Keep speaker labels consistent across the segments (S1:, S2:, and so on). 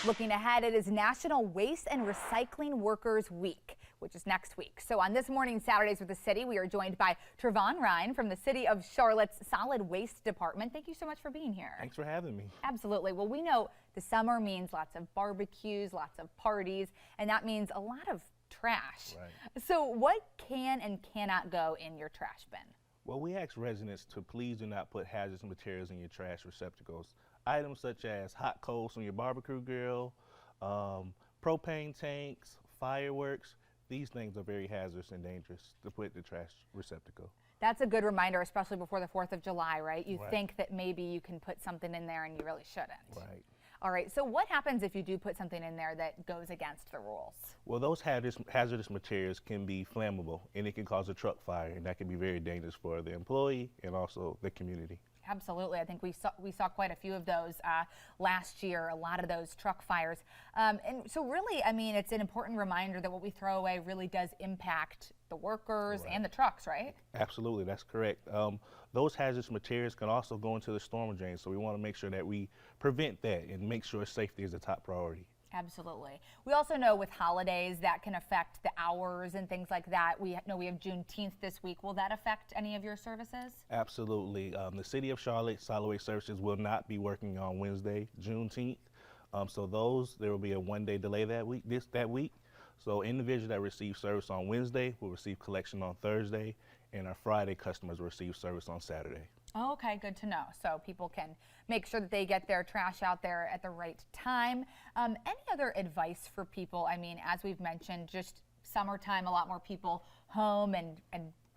S1: Looking ahead, it is National Waste and Recycling Workers Week, which is next week. So on this morning's Saturdays with the City, we are joined by Trevon Ryan from the City of Charlotte's Solid Waste Department. Thank you so much for being here.
S2: Thanks for having me.
S1: Absolutely. Well, we know the summer means lots of barbecues, lots of parties, and that means a lot of trash.
S2: Right.
S1: So what can and cannot go in your trash bin?
S2: Well, we ask residents to please do not put hazardous materials in your trash receptacles. Items such as hot coals from your barbecue grill, propane tanks, fireworks, these things are very hazardous and dangerous to put in the trash receptacle.
S1: That's a good reminder, especially before the 4th of July, right? You
S2: Right.
S1: think that maybe you can put something in there and you really shouldn't.
S2: Right.
S1: All right, so what happens if you do put something in there that goes against the rules?
S2: Well, those hazardous materials can be flammable and it can cause a truck fire, and that can be very dangerous for the employee and also the community.
S1: Absolutely. I think we saw quite a few of those last year, a lot of those truck fires. And so really, I mean, it's an important reminder that what we throw away really does impact the workers
S2: Right.
S1: and the trucks, right?
S2: Absolutely, that's correct. Those hazardous materials can also go into the storm drain, so we want to make sure that we prevent that and make sure safety is a top priority.
S1: Absolutely. We also know with holidays that can affect the hours and things like that. We know we have Juneteenth this week. Will that affect any of your services?
S2: Absolutely. The City of Charlotte Solid Waste Services will not be working on Wednesday, Juneteenth. So there will be a one-day delay that week. So individuals that receive service on Wednesday will receive collection on Thursday, and our Friday customers will receive service on Saturday.
S1: Oh, okay, good to know. So people can make sure that they get their trash out there at the right time. Any other advice for people? I mean, as we've mentioned, just summertime, a lot more people home and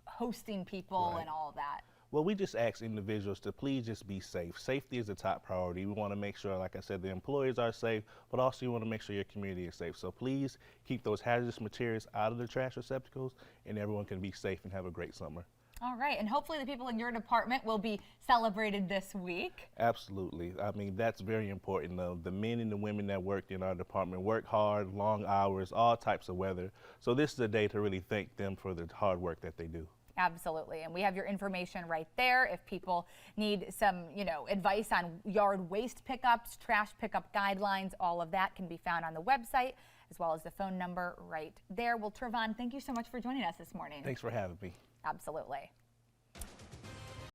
S1: hosting people
S2: Right.
S1: and all of that.
S2: Well, we just ask individuals to please just be safe. Safety is the top priority. We want to make sure, like I said, the employees are safe, but also you want to make sure your community is safe. So please keep those hazardous materials out of the trash receptacles, and everyone can be safe and have a great summer.
S1: All right, and hopefully the people in your department will be celebrated this week.
S2: Absolutely. I mean, that's very important. The men and the women that work in our department work hard, long hours, all types of weather. So this is a day to really thank them for the hard work that they do.
S1: Absolutely, and we have your information right there. If people need some, advice on yard waste pickups, trash pickup guidelines, all of that can be found on the website, as well as the phone number right there. Well, Trevon, thank you so much for joining us this morning.
S2: Thanks for having me.
S1: Absolutely.